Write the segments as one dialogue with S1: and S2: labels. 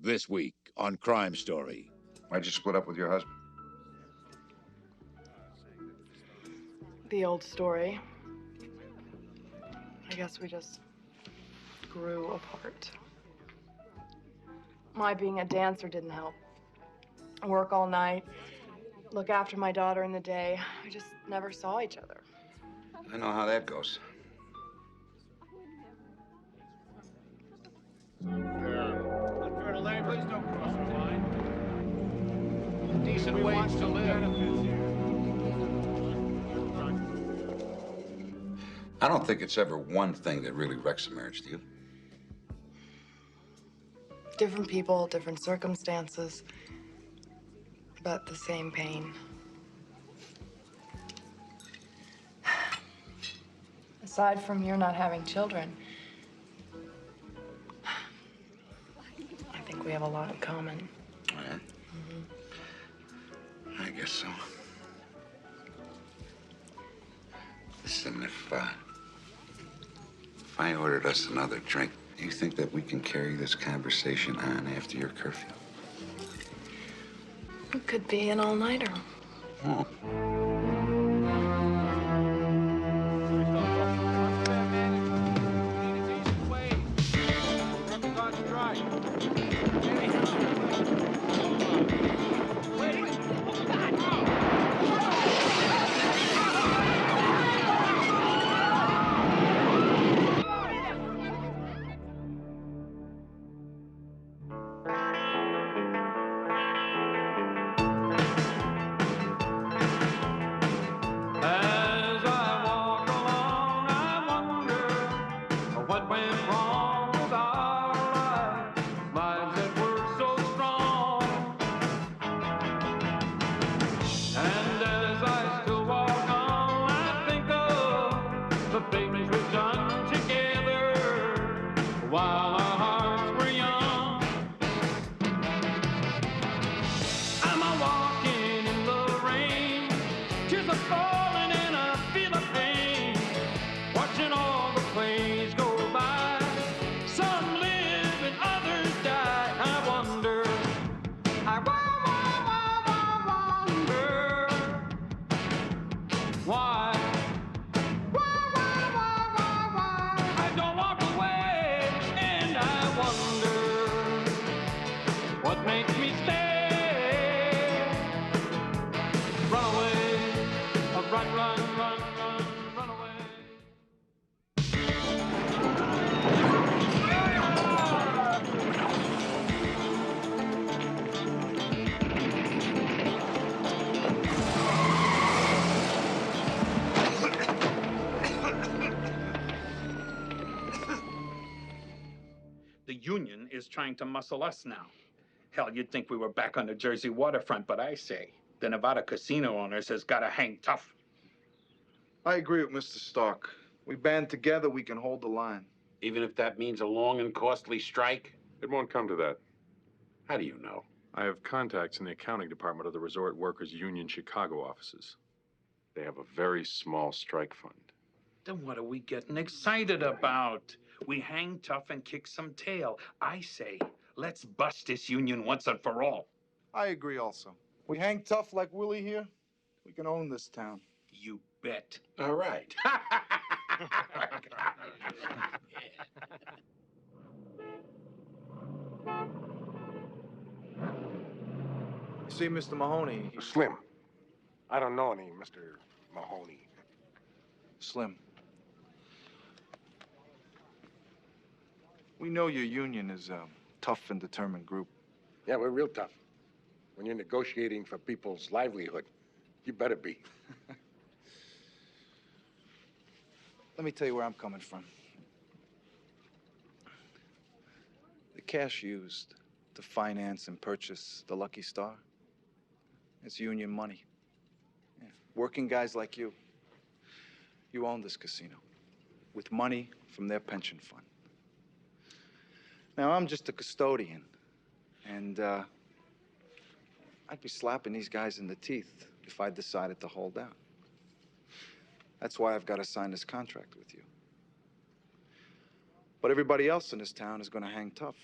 S1: This week on Crime Story.
S2: Why'd you split up with your husband?
S3: The old story. I guess we just grew apart. My being a dancer didn't help. I work all night, look after my daughter in the day. We just never saw each other.
S2: I know how that goes.
S4: Unfair to labor. Please don't cross the line. Decent wage to live.
S2: I don't think it's ever one thing that really wrecks a marriage, do you?
S3: Different people, different circumstances, but the same pain. Aside from your not having children, I think we have a lot in common.
S2: Oh, yeah? I guess so. Listen, if I ordered us another drink, do you think that we can carry this conversation on after your curfew?
S3: It could be an all-nighter.
S2: Oh.
S4: The union is trying to muscle us now. Hell, you'd think we were back on the Jersey waterfront, but I say, the Nevada casino owners has got to hang tough.
S5: I agree with Mr. Stark. We band together, we can hold the line.
S6: Even if that means a long and costly strike?
S7: It won't come to that.
S6: How do you know?
S7: I have contacts in the accounting department of the Resort Workers Union Chicago offices. They have a very small strike fund.
S4: Then what are we getting excited about? We hang tough and kick some tail. I say, let's bust this union once and for all.
S5: I agree also. We hang tough like Willie here, we can own this town.
S4: You bet.
S6: All right.
S5: See, Mr. Mahoney.
S8: Slim. I don't know any Mr. Mahoney.
S5: Slim. We know your union is a tough and determined group.
S8: Yeah, we're real tough. When you're negotiating for people's livelihood, you better be.
S5: Let me tell you where I'm coming from. The cash used to finance and purchase the Lucky Star, it's union money. Yeah. Working guys like you own this casino with money from their pension fund. Now, I'm just a custodian, and I'd be slapping these guys in the teeth if I decided to hold out. That's why I've got to sign this contract with you. But everybody else in this town is going to hang tough.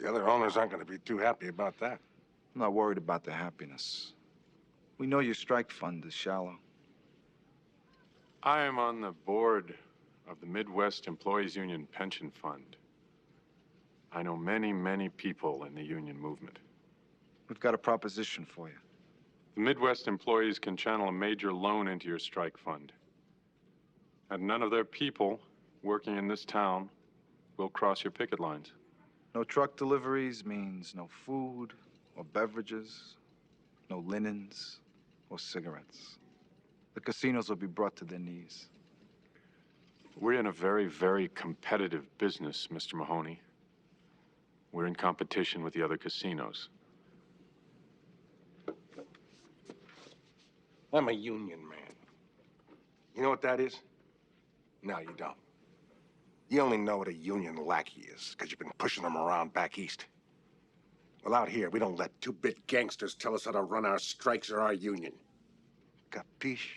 S8: The other owners aren't going to be too happy about that.
S5: I'm not worried about their happiness. We know your strike fund is shallow.
S7: I am on the board of the Midwest Employees Union Pension Fund. I know many, many people in the union movement.
S5: We've got a proposition for you.
S7: The Midwest employees can channel a major loan into your strike fund. And none of their people working in this town will cross your picket lines.
S5: No truck deliveries means no food or beverages, no linens or cigarettes. The casinos will be brought to their knees.
S7: We're in a very, very competitive business, Mr. Mahoney. We're in competition with the other casinos.
S8: I'm a union man. You know what that is? No, you don't. You only know what a union lackey is because you've been pushing them around back east. Well, out here, we don't let two-bit gangsters tell us how to run our strikes or our union. Capiche?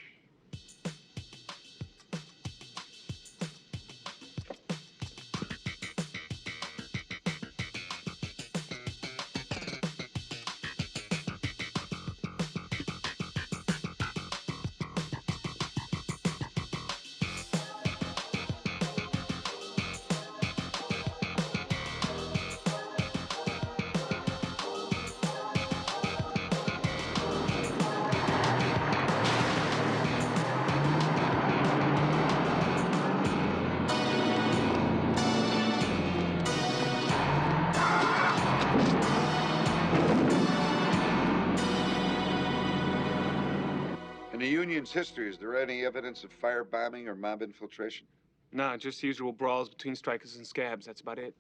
S2: In the union's history, is there any evidence of firebombing or mob infiltration?
S9: Nah, just usual brawls between strikers and scabs. That's about it.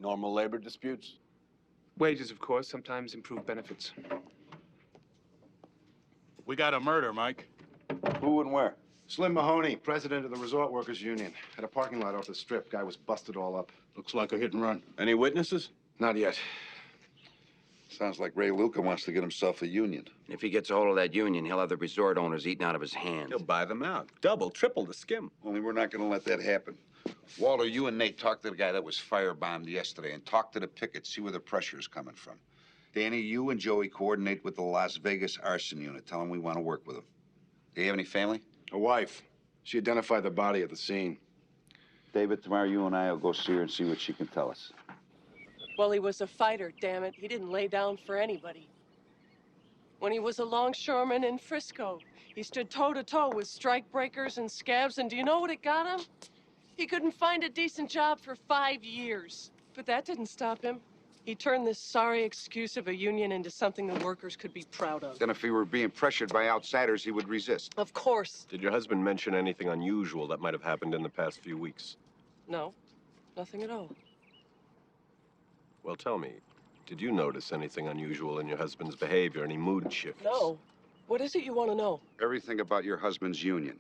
S6: Normal labor disputes?
S9: Wages, of course, sometimes improved benefits.
S1: We got a murder, Mike.
S2: Who and where?
S10: Slim Mahoney, president of the Resort Workers Union. At a parking lot off the strip, guy was busted all up.
S1: Looks like a hit and run.
S6: Any witnesses?
S10: Not yet.
S2: Sounds like Ray Luca wants to get himself a union.
S11: If he gets a hold of that union, he'll have the resort owners eating out of his hands.
S6: He'll buy them out. Double, triple the skim.
S2: Only we're not going to let that happen. Walter, you and Nate talk to the guy that was firebombed yesterday and talk to the pickets, see where the pressure is coming from. Danny, you and Joey coordinate with the Las Vegas arson unit. Tell them we want to work with them. Do you have any family?
S10: A wife. She identified the body at the scene.
S2: David, tomorrow you and I will go see her and see what she can tell us.
S12: Well, he was a fighter, damn it. He didn't lay down for anybody. When he was a longshoreman in Frisco, he stood toe-to-toe with strikebreakers and scabs, and do you know what it got him? He couldn't find a decent job for 5 years. But that didn't stop him. He turned this sorry excuse of a union into something the workers could be proud of.
S2: Then if he were being pressured by outsiders, he would resist.
S12: Of course.
S13: Did your husband mention anything unusual that might have happened in the past few weeks?
S12: No, nothing at all.
S13: Well, tell me, did you notice anything unusual in your husband's behavior, any mood shifts?
S12: No. What is it you want to know?
S2: Everything about your husband's union.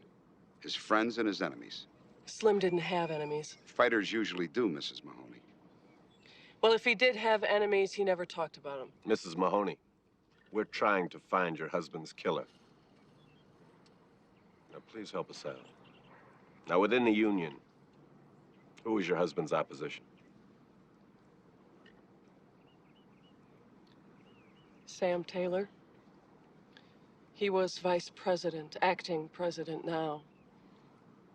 S2: His friends and his enemies.
S12: Slim didn't have enemies.
S2: Fighters usually do, Mrs. Mahoney.
S12: Well, if he did have enemies, he never talked about them.
S13: Mrs. Mahoney, we're trying to find your husband's killer. Now, please help us out. Now, within the union, who is your husband's opposition?
S12: Sam Taylor. He was vice president, acting president now.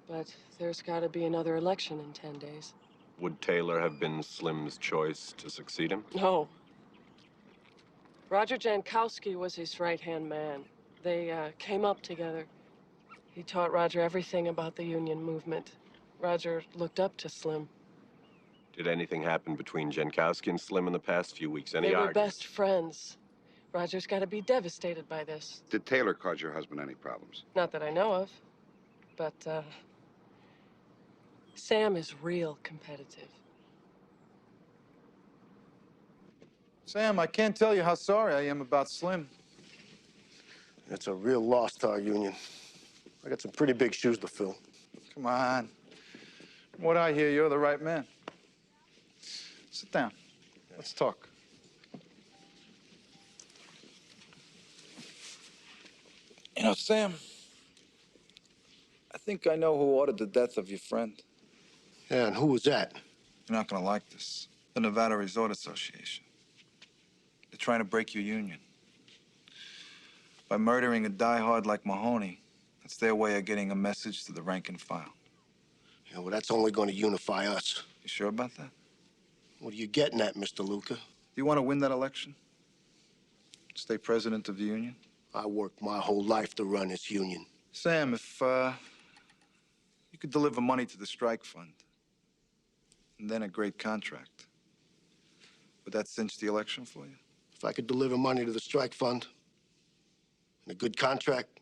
S12: But there's got to be another election in 10 days.
S13: Would Taylor have been Slim's choice to succeed him?
S12: No. Roger Jankowski was his right-hand man. They came up together. He taught Roger everything about the union movement. Roger looked up to Slim.
S13: Did anything happen between Jankowski and Slim in the past few weeks? Any
S12: They were
S13: arguments?
S12: best friends. Roger's got to be devastated by this.
S2: Did Taylor cause your husband any problems?
S12: Not that I know of. But, Sam is real competitive.
S5: Sam, I can't tell you how sorry I am about Slim.
S10: It's a real loss to our union. I got some pretty big shoes to fill.
S5: Come on. From what I hear, you're the right man. Sit down. Let's talk. You know, Sam, I think I know who ordered the death of your friend.
S10: Yeah, and who was that?
S5: You're not gonna like this. The Nevada Resort Association. They're trying to break your union. By murdering a diehard like Mahoney, that's their way of getting a message to the rank and file.
S10: Yeah, well, that's only going to unify us.
S5: You sure about that?
S10: What are you getting at, Mr. Luca?
S5: Do you want to win that election? Stay president of the union?
S10: I worked my whole life to run this union.
S5: Sam, if you could deliver money to the strike fund, and then a great contract, would that cinch the election for you?
S10: If I could deliver money to the strike fund and a good contract,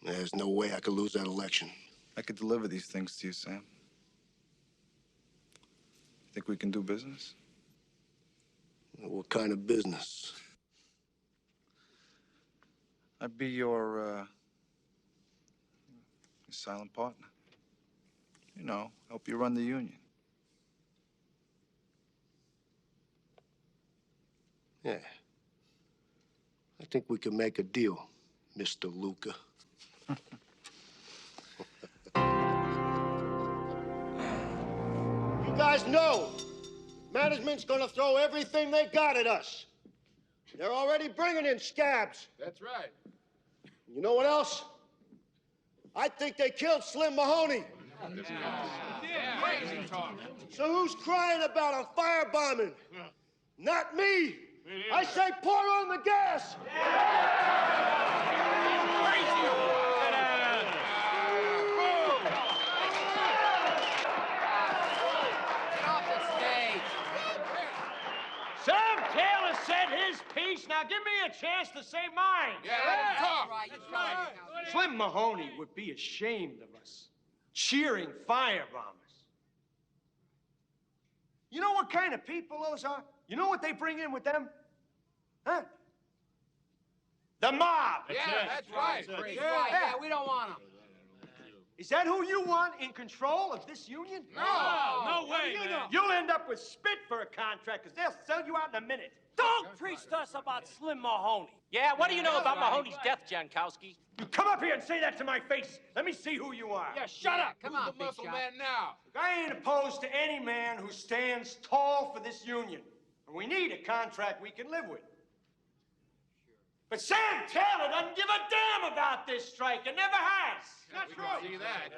S10: there's no way I could lose that election.
S5: I could deliver these things to you, Sam. Think we can do business?
S10: What kind of business?
S5: I'd be your silent partner. You know, help you run the union.
S10: Yeah. I think we can make a deal, Mr. Luca. You guys know management's gonna throw everything they got at us. They're already bringing in scabs.
S1: That's right.
S10: You know what else? I think they killed Slim Mahoney.
S1: Crazy talk.
S10: So who's crying about a firebombing? Not me. I say pour on the gas.
S14: Sam Taylor said his piece. Now give me a chance to say mine.
S1: Yeah, let him talk.
S14: That's right. Slim Mahoney would be ashamed of us, cheering firebombers. You know what kind of people those are? You know what they bring in with them? Huh? The mob.
S1: That's right.
S14: Yeah, we don't want them. Is that who you want in control of this union?
S1: No way, man.
S14: You'll end up with spit for a contract, because they'll sell you out in a minute. Don't preach to us about Slim Mahoney.
S15: Yeah, what do you know about Mahoney's death, Jankowski?
S14: You come up here and say that to my face. Let me see who you are.
S15: Yeah, shut up. Come
S1: Who's
S15: on,
S1: the muscle man now?
S14: I ain't opposed to any man who stands tall for this union. And we need a contract we can live with. But Sam Taylor doesn't give a damn about this strike and never has.
S1: Not true. See that?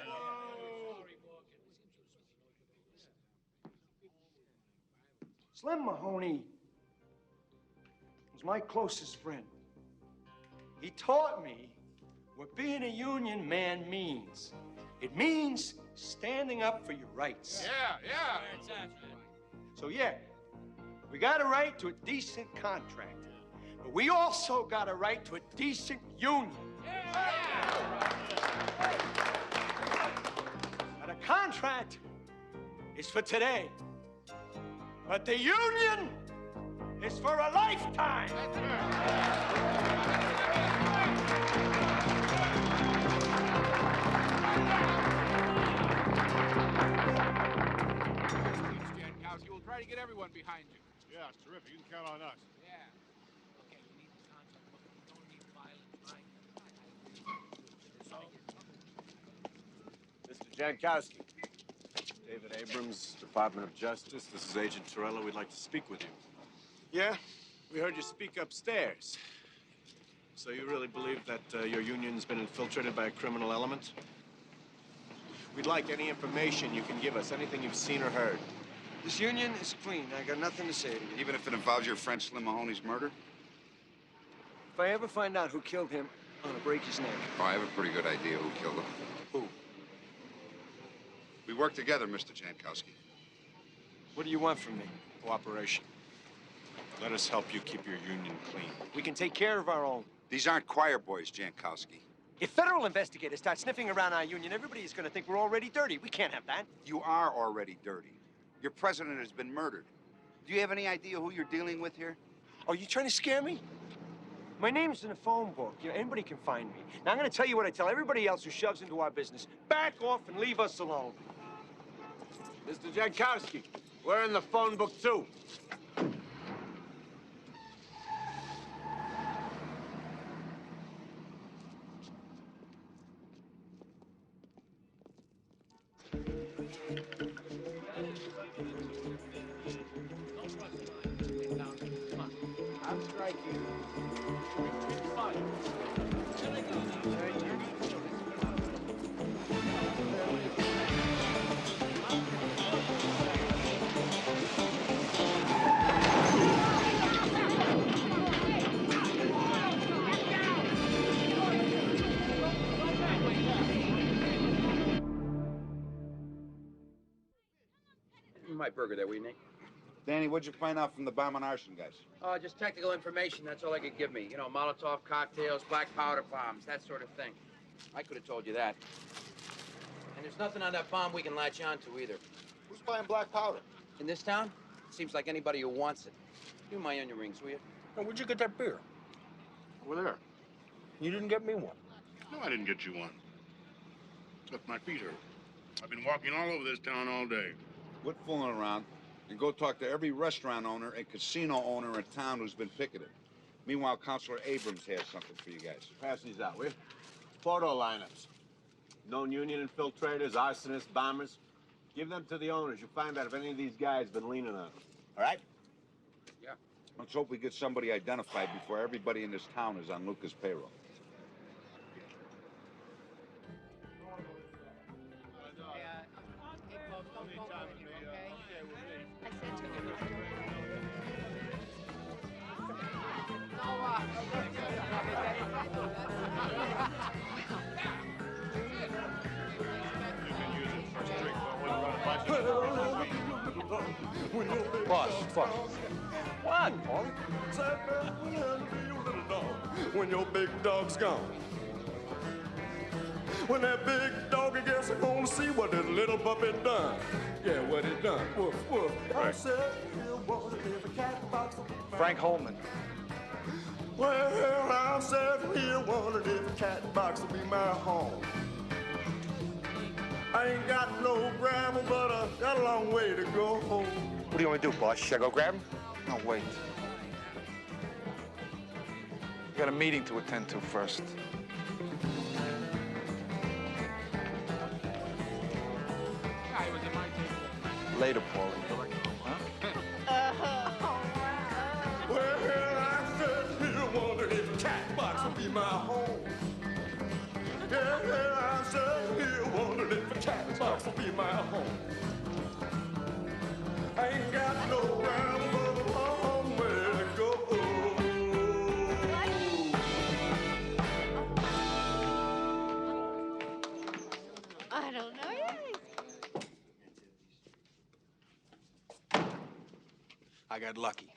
S14: Slim Mahoney was my closest friend. He taught me what being a union man means. It means standing up for your rights.
S1: Yeah.
S14: So yeah, we got a right to a decent contract, but we also got a right to a decent union. Now, the contract is for today, but the union is for a lifetime.
S1: Jankowski, we'll try to get everyone behind you.
S6: Yeah, it's terrific. You can count on us.
S1: Yeah.
S15: Okay, we need the contract. Look, we don't need violence, right?
S13: Mr. Jankowski. David Abrams, Department of Justice. This is Agent Torello. We'd like to speak with you.
S6: Yeah? We heard you speak upstairs. So you really believe that your union's been infiltrated by a criminal element? We'd like any information you can give us, anything you've seen or heard.
S14: This union is clean. I got nothing to say to you.
S2: Even if it involves your friend Slim Mahoney's murder?
S14: If I ever find out who killed him, I'm gonna break his neck.
S2: Oh, I have a pretty good idea who killed him.
S14: Who?
S2: We work together, Mr. Jankowski.
S14: What do you want from me?
S6: Cooperation. Let us help you keep your union clean.
S14: We can take care of our own.
S2: These aren't choir boys, Jankowski.
S14: If federal investigators start sniffing around our union, everybody's gonna think we're already dirty. We can't have that.
S2: You are already dirty. Your president has been murdered. Do you have any idea who you're dealing with here?
S14: Oh, you trying to scare me? My name's in the phone book. You know, anybody can find me. Now, I'm gonna tell you what I tell everybody else who shoves into our business. Back off and leave us alone.
S6: Mr. Jankowski, we're in the phone book, too.
S14: I'm striking.
S11: My burger there, will you, Nick?
S2: Danny, what'd you find out from the bomb and arson guys?
S11: Just technical information, that's all I could give me. You know, Molotov cocktails, black powder bombs, that sort of thing. I could have told you that. And there's nothing on that bomb we can latch on to either.
S10: Who's buying black powder?
S11: In this town, it seems like anybody who wants it. Do my onion rings, will you?
S8: Now, where'd you get that beer?
S1: Over there.
S8: You didn't get me one.
S16: No, I didn't get you one. Look, my feet hurt. I've been walking all over this town all day.
S2: Quit fooling around and go talk to every restaurant owner and casino owner in town who's been picketed. Meanwhile, Counselor Abrams has something for you guys.
S6: Pass these out, will you? Photo lineups. Known union infiltrators, arsonists, bombers. Give them to the owners. You'll find out if any of these guys been leaning on them. All right?
S2: Yeah. Let's hope we get somebody identified before everybody in this town is on Luca's payroll.
S8: Boss. What?
S14: Paulie?
S17: When your big dog's gone. When that big doggy gets gonna see what this little puppy done. Yeah, what he done. Woof, woof. I said, if a cat box.
S5: Frank Holman.
S17: Well, I said, here, wondered if a cat box will be my home. I ain't got no gravel, but I got a long way to go home.
S8: What do you want me to do, boss? Should I go grab him?
S5: No, wait. Got a meeting to attend to first. Later, Paulie.
S17: Well, I said, here, wondered if a cat box will be my home. Yeah, I said, here, wondered if a cat box will be my home. I ain't got no ground, but a long way to go.
S18: I don't know yet.
S6: I got lucky.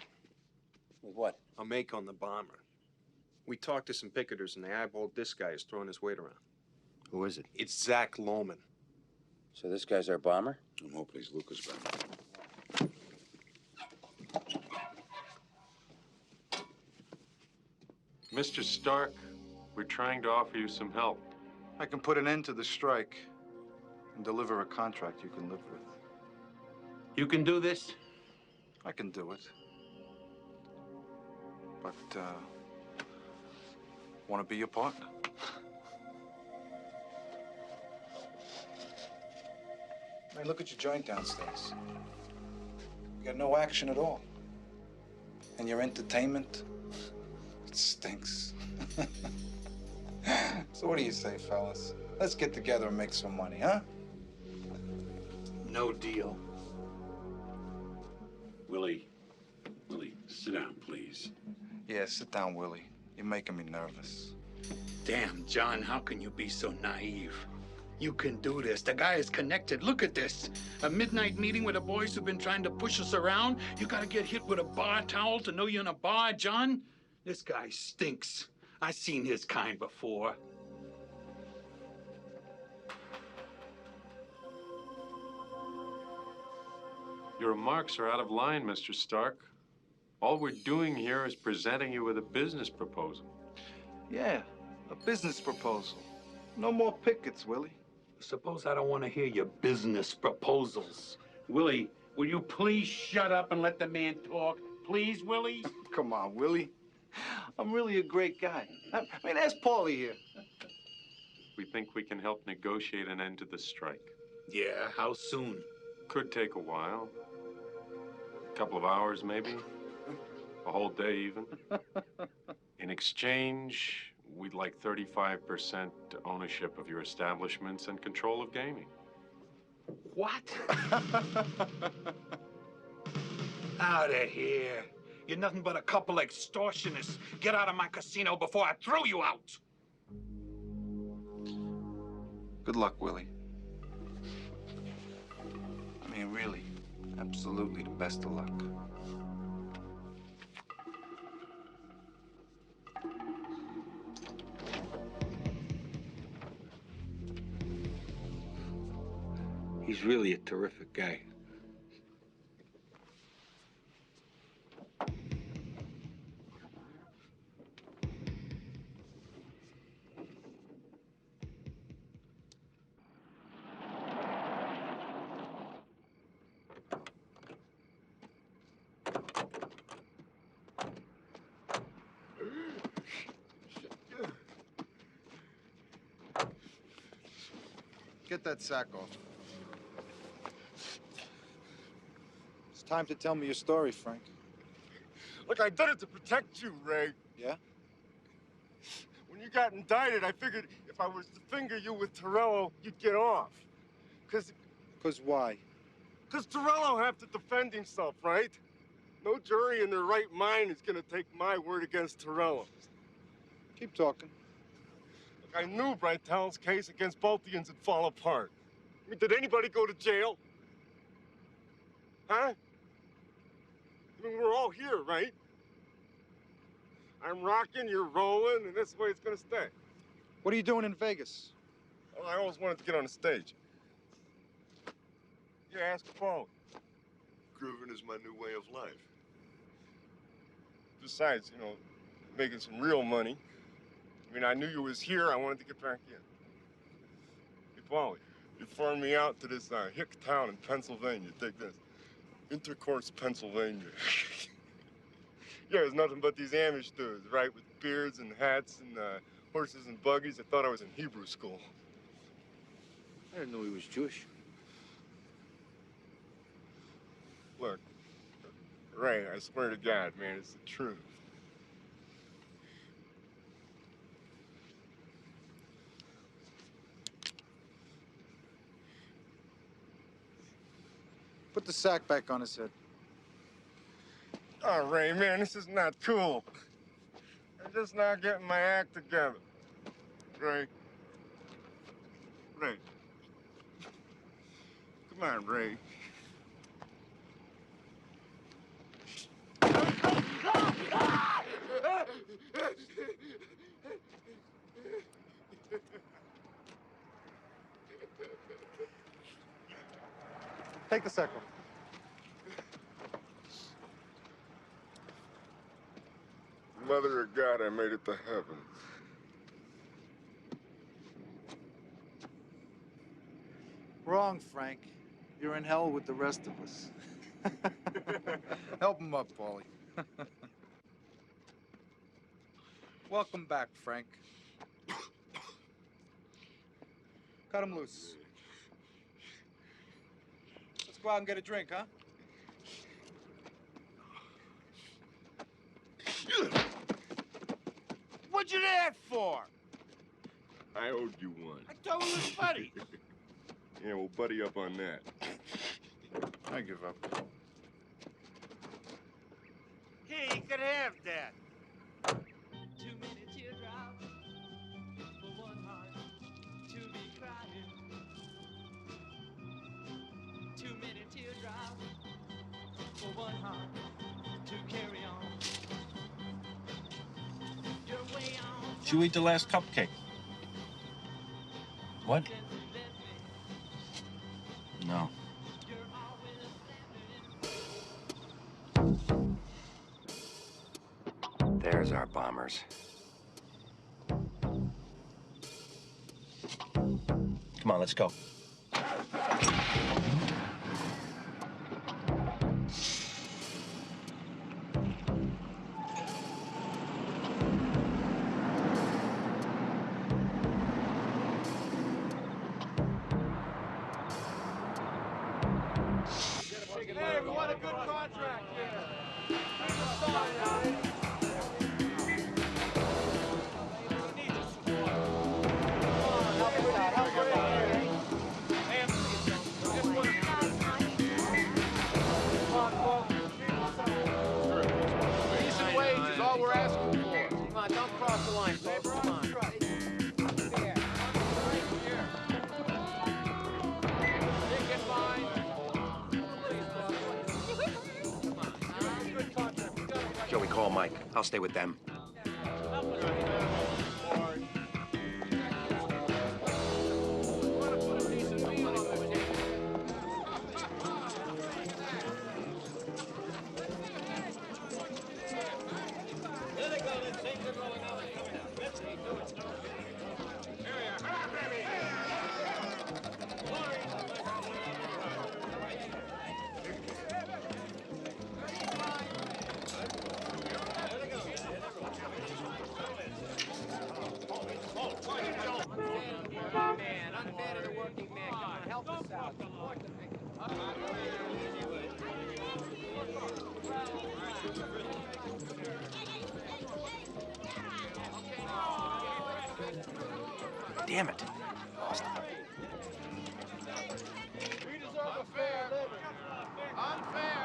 S11: With what?
S6: A make on the bomber. We talked to some picketers, and they eyeballed this guy as throwing his weight around.
S11: Who is it?
S6: It's Zach Lohman.
S11: So this guy's our bomber?
S2: I'm hoping he's Luca's bomber.
S7: Mr. Stark, we're trying to offer you some help.
S5: I can put an end to the strike and deliver a contract you can live with.
S4: You can do this?
S5: I can do it. But, want to be your partner? Hey, look at your joint downstairs. You got no action at all. And your entertainment, it stinks. So what do you say, fellas? Let's get together and make some money, huh?
S4: No deal.
S16: Willie, sit down, please.
S5: Yeah, sit down, Willie. You're making me nervous.
S4: Damn, John, how can you be so naive? You can do this. The guy is connected. Look at this. A midnight meeting with the boys who've been trying to push us around. You gotta get hit with a bar towel to know you're in a bar, John? This guy stinks. I've seen his kind before.
S7: Your remarks are out of line, Mr. Stark. All we're doing here is presenting you with a business proposal.
S5: Yeah, a business proposal. No more pickets, Willie.
S4: Suppose I don't want to hear your business proposals. Willie, will you please shut up and let the man talk? Please, Willie?
S5: Come on, Willie. I'm really a great guy. I mean, ask Paulie here.
S7: We think we can help negotiate an end to the strike.
S4: Yeah, how soon?
S7: Could take a while. A couple of hours, maybe. A whole day even. In exchange, we'd like 35% ownership of your establishments and control of gaming.
S4: What? Out of here. You're nothing but a couple extortionists. Get out of my casino before I throw you out.
S5: Good luck, Willie. I mean, really, absolutely the best of luck.
S4: He's really a terrific guy.
S5: Get that sack off. It's time to tell me your story, Frank.
S10: Look, I did it to protect you, Ray.
S5: Yeah?
S10: When you got indicted, I figured if I was to finger you with Torello, you'd get off. Because
S5: why?
S10: Because Torello have to defend himself, right? No jury in their right mind is going to take my word against Torello's.
S5: Keep talking.
S10: Look, I knew Brightel's case against Baltians would fall apart. I mean, did anybody go to jail? Huh? I mean, we're all here, right? I'm rocking, you're rolling, and that's the way it's going to stay.
S5: What are you doing in Vegas?
S10: Well, I always wanted to get on the stage. Yeah, ask Paul.
S19: Grooving is my new way of life.
S10: Besides, you know, making some real money. I mean, I knew you was here. I wanted to get back in. Hey, Paulie, you farmed me out to this hick town in Pennsylvania. Take this. Intercourse, Pennsylvania. Yeah, there's nothing but these Amish dudes, right? With beards and hats and horses and buggies. I thought I was in Hebrew school.
S11: I didn't know he was Jewish.
S10: Look, Ray, I swear to God, man, it's the truth.
S5: Put the sack back on his head.
S10: Oh, Ray, man, this is not cool. I'm just now getting my act together. Ray. Ray. Come on, Ray.
S5: Take the sack off.
S10: Mother of God, I made it to heaven.
S5: Wrong, Frank. You're in hell with the rest of us. Help him up, Paulie. Welcome back, Frank. Cut him loose. Let's go out and get a drink, huh?
S10: What'd you there for? I owed you one.
S15: I told him it was funny.
S10: Yeah, we'll buddy up on that.
S5: I give up.
S15: Here, you could have that.
S20: Too many teardrops for one heart to be crying. Too many teardrops for one heart to carry on. You're way on.
S15: Did you eat the last cupcake? What? No.
S13: There's our bombers.
S15: Come on, let's go.
S10: Hey, we want a good contract here.
S11: on, don't cross the line, folks. Come on. There. Right here. Dick in line.
S8: Joey, call Mike. I'll stay with them.
S11: Unfair to the working man. Come on, help us out. Support the victim.
S8: Damn it. Lost.
S1: We deserve a fair living. Unfair.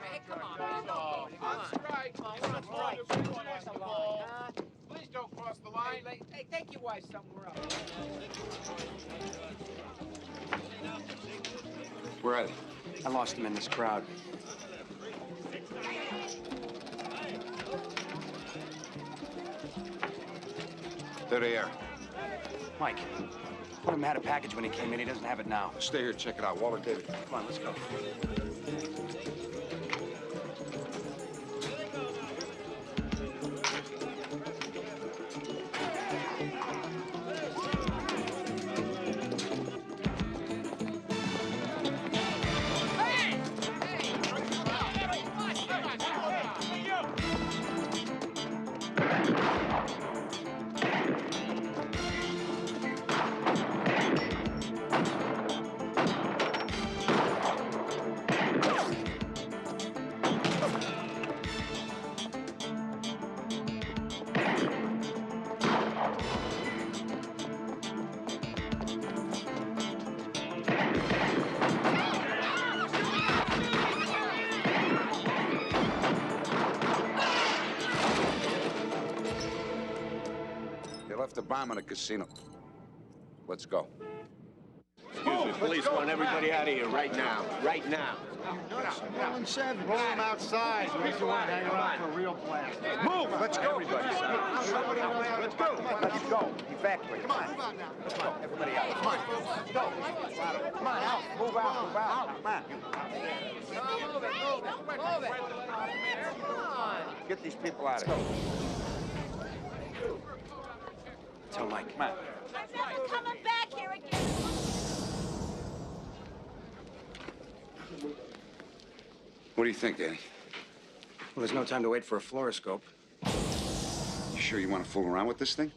S11: Hey, come on, man.
S1: On strike. Please don't cross the line.
S11: Hey, take your wife somewhere else.
S8: Where are they?
S14: I lost him in this crowd.
S2: There they are.
S14: Mike, told him had a package when he came in. He doesn't have it now.
S2: Stay here, check it out. Walter David.
S14: Come on, let's go.
S2: They left a bomb in a casino. Let's go.
S8: Excuse me, police want everybody out of here right now. Right now.
S14: Rolling 7. Roll him outside. We don't want to hang around for a real blast.
S8: Move! Let's go. Everybody.
S14: Let's go. Let's go. Evacuate. Come on, move out now. Let's go. Everybody out. Come on. Let's go. Come on, out. Move out. Move out. Come on.
S11: Move it. Come on.
S2: Get these people out of here.
S14: Tell Mike. Come on.
S18: I'm never coming back here again.
S2: What do you think, Danny?
S14: Well, there's no time to wait for a fluoroscope.
S2: You sure you want to fool around with this thing?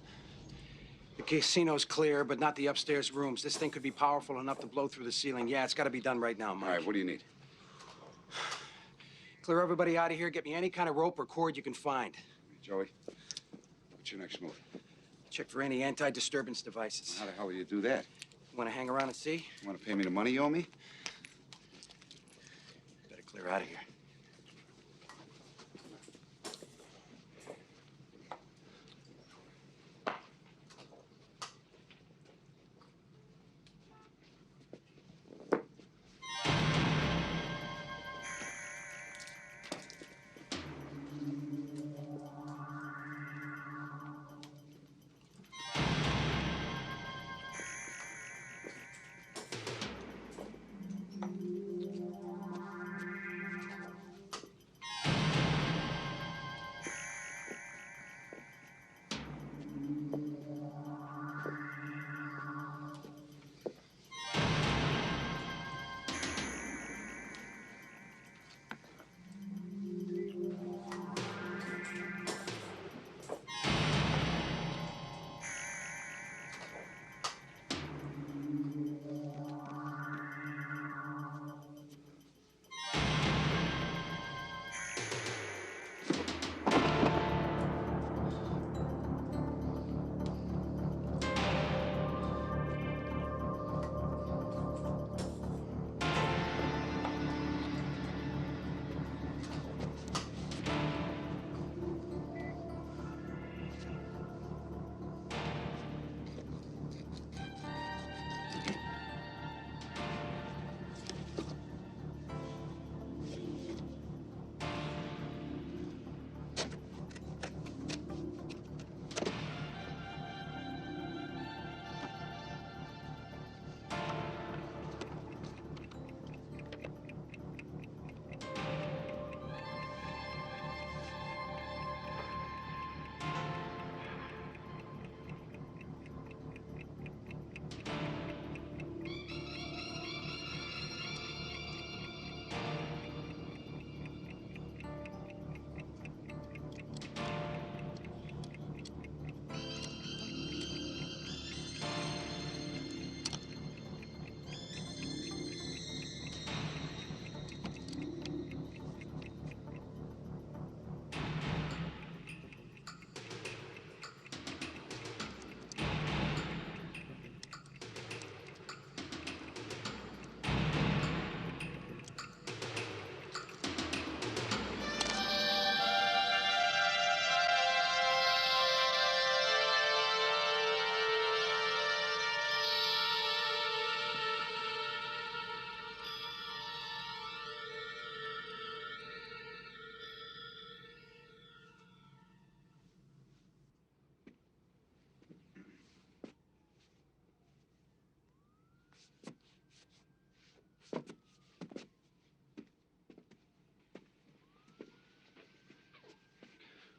S14: The casino's clear, but not the upstairs rooms. This thing could be powerful enough to blow through the ceiling. Yeah, it's got to be done right now, Mike.
S2: All right, what do you need?
S14: Clear everybody out of here. Get me any kind of rope or cord you can find.
S2: Joey, what's your next move?
S14: Check for any anti-disturbance devices.
S2: How the hell do you do that?
S14: Want to hang around and see?
S2: You want to pay me the money you owe me?
S14: Better clear out of here.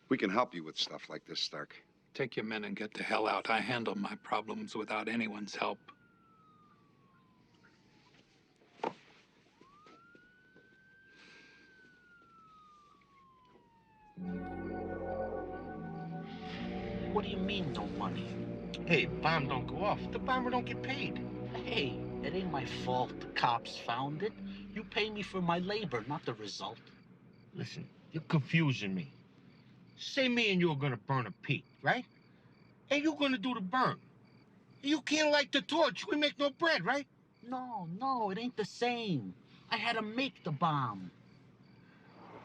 S2: We can help you with stuff like this, Stark.
S4: Take your men and get the hell out. I handle my problems without anyone's help.
S15: What do you mean, no money? Hey, bomb don't go off. The bomber don't get paid. Hey, it ain't my fault the cops found it. You pay me for my labor, not the result. Listen, you're confusing me. Say me and you are gonna burn a peat, right? And you're gonna do the burn. You can't light the torch. We make no bread, right? No, it ain't the same. I had to make the bomb.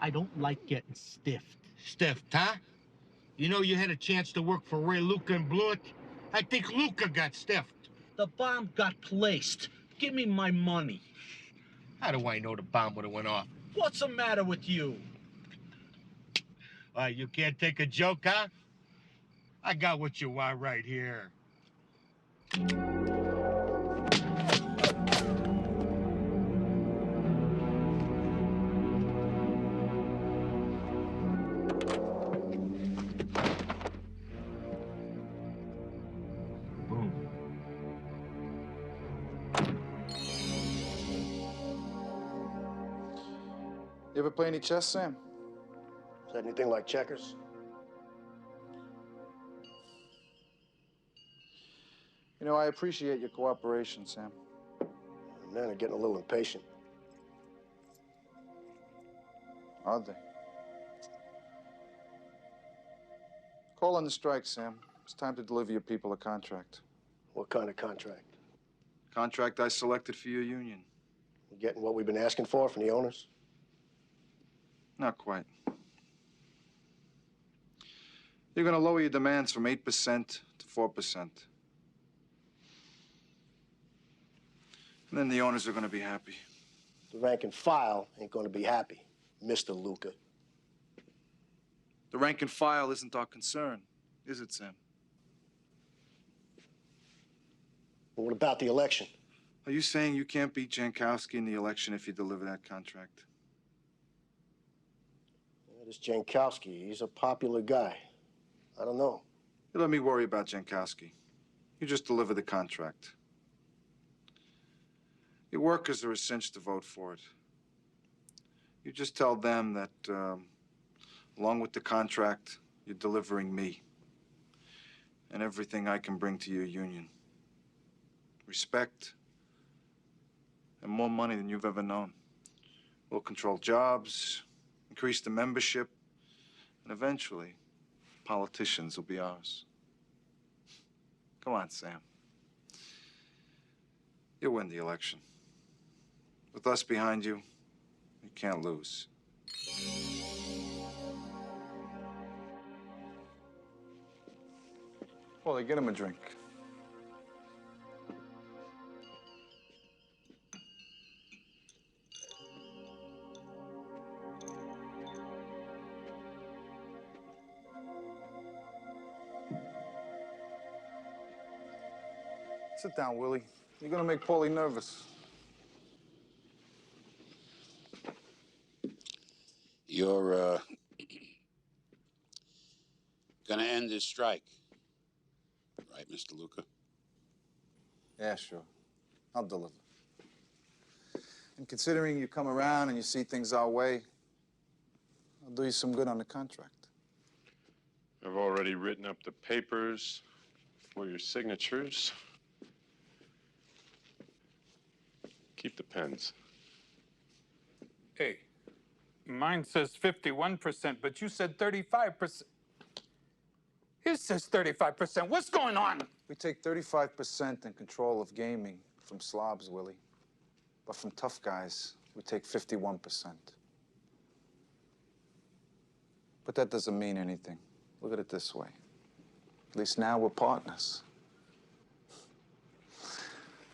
S15: I don't like getting stiffed. Stiffed, huh? You know you had a chance to work for Ray Luca and blew it? I think Luca got stiffed. The bomb got placed. Give me my money. How do I know the bomb would have went off? What's the matter with you? You can't take a joke, huh? I got what you want right here.
S5: You ever play any chess, Sam?
S6: Is that anything like checkers?
S5: You know, I appreciate your cooperation, Sam.
S6: Men are getting a little impatient.
S5: Are they? Call in the strike, Sam. It's time to deliver your people a contract.
S6: What kind of contract?
S5: Contract I selected for your union.
S6: You getting what we've been asking for from the owners?
S5: Not quite. You're gonna lower your demands from 8% to 4%. And then the owners are gonna be happy.
S6: The rank and file ain't gonna be happy, Mr. Luca.
S5: The rank and file isn't our concern, is it, Sam?
S6: Well, what about the election?
S5: Are you saying you can't beat Jankowski in the election if you deliver that contract?
S6: This Jankowski, he's a popular guy. I don't know.
S5: You let me worry about Jankowski. You just deliver the contract. Your workers are a cinch to vote for it. You just tell them that, along with the contract, you're delivering me and everything I can bring to your union. Respect and more money than you've ever known. We'll control jobs, increase the membership, and eventually, politicians will be ours. Come on, Sam. You'll win the election. With us behind you, you can't lose. Well, get him a drink. Sit down, Willie. You're gonna make Paulie nervous.
S21: You're, gonna end this strike, right, Mr. Luca?
S5: Yeah, sure. I'll deliver. And considering you come around and you see things our way, I'll do you some good on the contract.
S7: I've already written up the papers for your signatures. Keep the pens.
S4: Hey, mine says 51%, but you said 35%. His says 35%. What's going on?
S5: We take 35% in control of gaming from slobs, Willie. But from tough guys, we take 51%. But that doesn't mean anything. Look at it this way. At least now we're partners.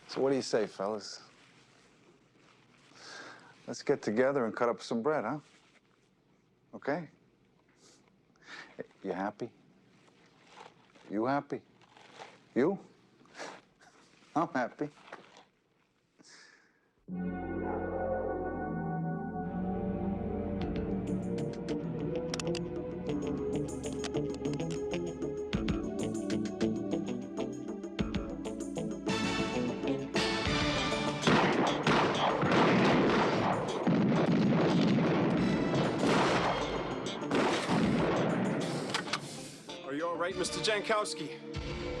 S5: So what do you say, fellas? Let's get together and cut up some bread, huh? Okay? You happy? You happy? You? I'm happy.
S6: right, Mr. Jankowski.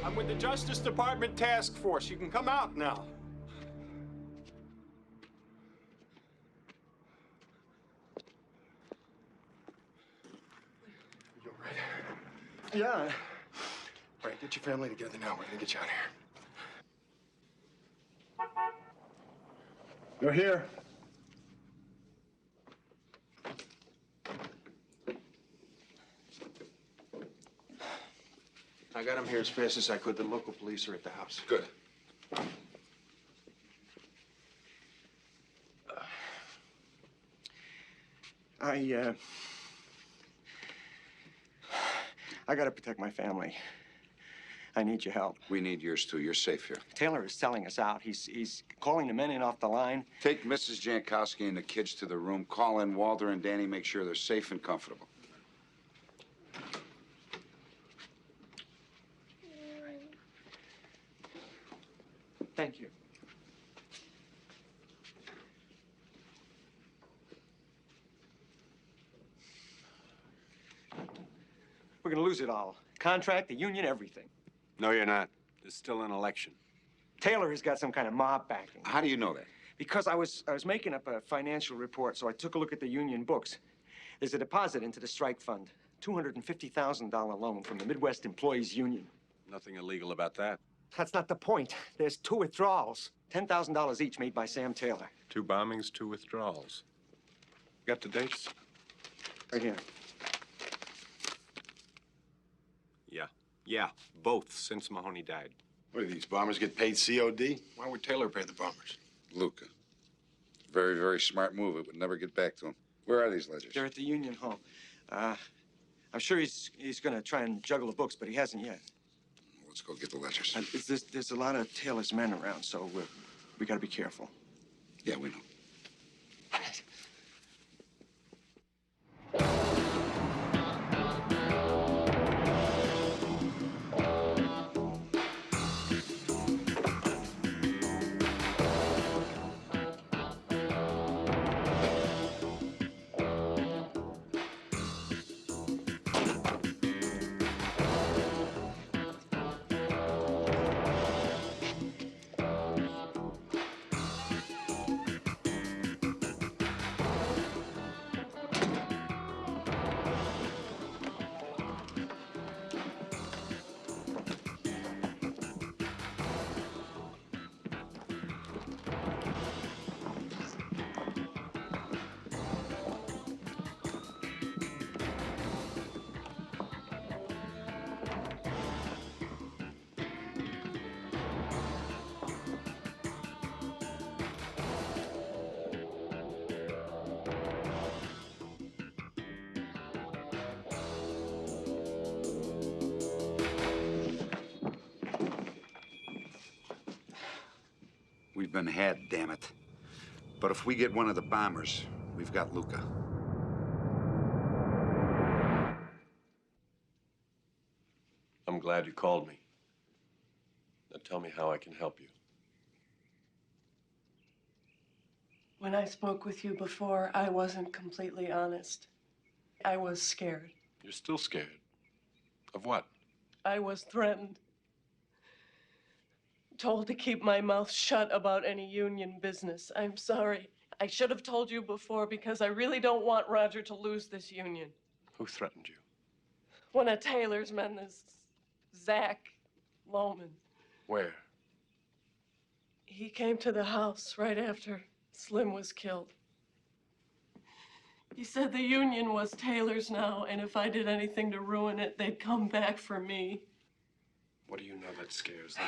S6: I'm with the Justice Department Task Force. You can come out now.
S8: You all right? Yeah. All right, get your family together now. We're gonna get you out of here. You're here. I got him here as fast as I could. The local police are at the house.
S2: Good.
S14: I gotta protect my family. I need your help.
S2: We need yours too. You're safe here.
S14: Taylor is selling us out. He's calling the men in off the line.
S2: Take Mrs. Jankowski and the kids to the room. Call in Walter and Danny. Make sure they're safe and comfortable.
S14: Thank you. We're gonna lose it all. Contract, the union, everything.
S8: No, you're not. There's still an election.
S14: Taylor has got some kind of mob backing.
S2: How do you know that?
S14: Because I was making up a financial report, so I took a look at the union books. There's a deposit into the strike fund, $250,000 loan from the Midwest Employees Union.
S8: Nothing illegal about that.
S14: That's not the point. There's 2 withdrawals, $10,000 each made by Sam Taylor.
S8: 2 bombings, 2 withdrawals. Got the dates?
S14: Right here.
S8: Yeah, both since Mahoney died.
S19: What, do these bombers get paid COD?
S8: Why would Taylor pay the bombers?
S2: Luca. Very, very smart move. It would never get back to him. Where are these ledgers?
S14: They're at the union hall. I'm sure he's going to try and juggle the books, but he hasn't yet.
S2: Let's go get the ledgers.
S14: There's a lot of Taylor's men around, so we got to be careful.
S2: Yeah, we know. We've been had, damn it. But if we get one of the bombers, we've got Luca.
S13: I'm glad you called me. Now tell me how I can help you.
S12: When I spoke with you before, I wasn't completely honest. I was scared.
S13: You're still scared. Of what?
S12: I was threatened. Told to keep my mouth shut about any union business. I'm sorry. I should have told you before because I really don't want Roger to lose this union.
S13: Who threatened you?
S12: One of Taylor's men, this Zach Lohman.
S13: Where?
S12: He came to the house right after Slim was killed. He said the union was Taylor's now, and if I did anything to ruin it, they'd come back for me.
S13: What do you know that scares them?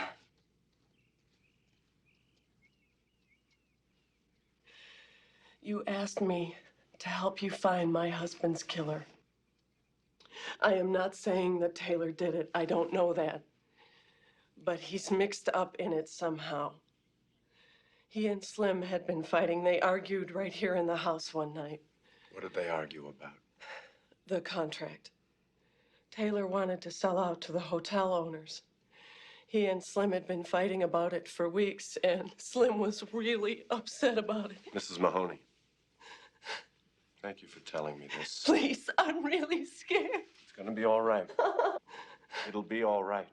S12: You asked me to help you find my husband's killer. I am not saying that Taylor did it. I don't know that. But he's mixed up in it somehow. He and Slim had been fighting. They argued right here in the house one night.
S13: What did they argue about?
S12: The contract. Taylor wanted to sell out to the hotel owners. He and Slim had been fighting about it for weeks, and Slim was really upset about it.
S13: Mrs. Mahoney. Thank you for telling me this.
S12: Please, I'm really scared.
S13: It's gonna be all right.
S6: It'll be all right.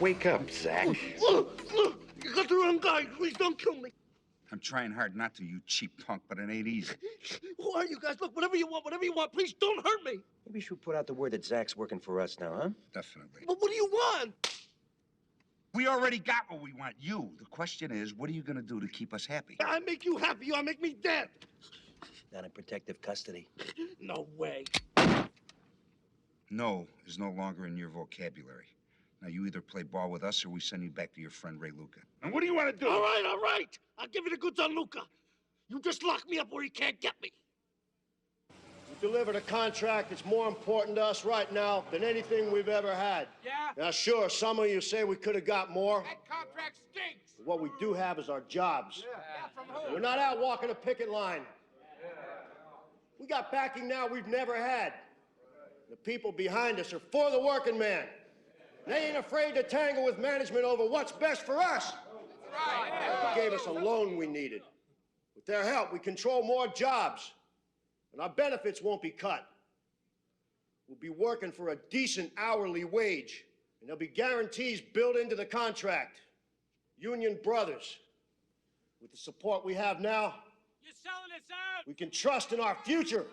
S8: Wake up, Zach.
S17: Look! You got the wrong guy. Please don't kill me.
S2: I'm trying hard not to, you cheap punk, but it ain't easy.
S17: Who are you guys? Look, whatever you want. Please don't hurt me.
S3: Maybe you should put out the word that Zach's working for us now, huh?
S2: Definitely.
S17: But what do you want?
S2: We already got what we want, you. The question is, what are you gonna do to keep us happy?
S17: I make you happy. You make me dead.
S3: Not in protective custody.
S17: No way.
S2: No is no longer in your vocabulary. Now, you either play ball with us or we send you back to your friend Ray Luca.
S17: And what do you want to do? All right. I'll give you the goods on Luca. You just lock me up where he can't get me.
S6: You delivered a contract that's more important to us right now than anything we've ever had.
S11: Yeah?
S6: Now, sure, some of you say we could have got more.
S11: That contract stinks.
S6: But what we do have is our jobs.
S11: Yeah, from who?
S6: We're not out walking a picket line. We got backing now we've never had. The people behind us are for the working man. They ain't afraid to tangle with management over what's best for us. They gave us a loan we needed. With their help, we control more jobs, and our benefits won't be cut. We'll be working for a decent hourly wage, and there'll be guarantees built into the contract. Union brothers, with the support we have now,
S11: You're selling us out.
S6: we can trust in our future.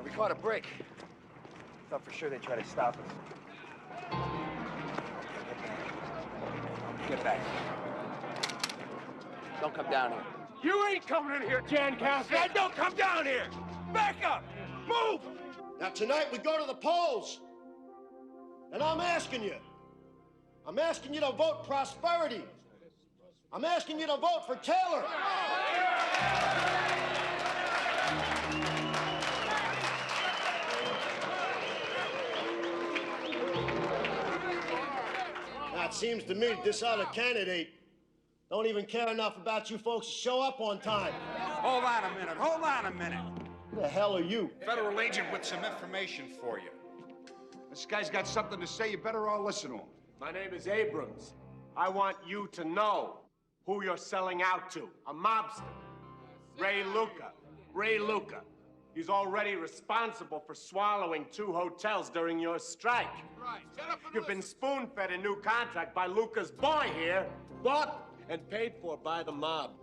S3: We caught a break. Thought for sure they'd try to stop us. Get back.
S11: Don't come down here.
S14: You ain't coming in here, Jan Cassidy. Don't come down here. Back up. Move.
S6: Now, tonight we go to the polls. And I'm asking you to vote prosperity. I'm asking you to vote for Taylor. Now, it seems to me that this other candidate don't even care enough about you folks to show up on time.
S2: Hold on a minute.
S6: Who the hell are you?
S2: Federal agent with some information for you. This guy's got something to say. You better all listen to him.
S6: My name is Abrams. I want you to know who you're selling out to. A mobster. Ray Luca. Ray Luca. He's already responsible for swallowing 2 hotels during your strike.
S11: Right. Shut up and
S6: You've been spoon-fed a new contract by Luca's boy here, bought and paid for by the mob.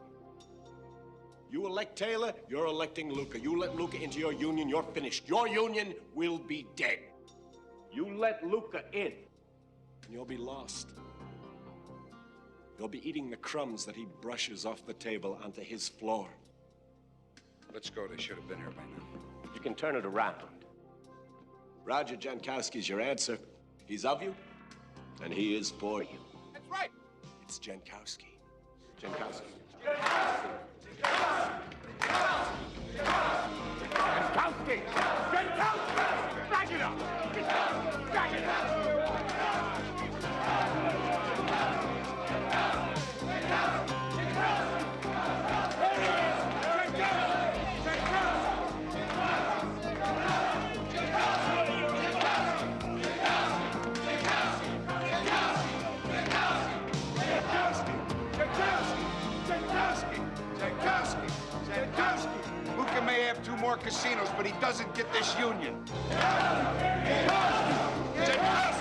S6: You elect Taylor, you're electing Luca. You let Luca into your union, you're finished. Your union will be dead. You let Luca in, and you'll be lost. You'll be eating the crumbs that he brushes off the table onto his floor.
S2: Let's go. They should have been here by now.
S6: You can turn it around. Roger Jankowski's your answer. He's of you, and he is for you.
S11: That's right.
S6: It's Jankowski. Jankowski.
S17: Jankowski! Jankowski! Back it up! Back it up!
S2: Luca may have 2 more casinos, but he doesn't get this union.
S17: Jankowski!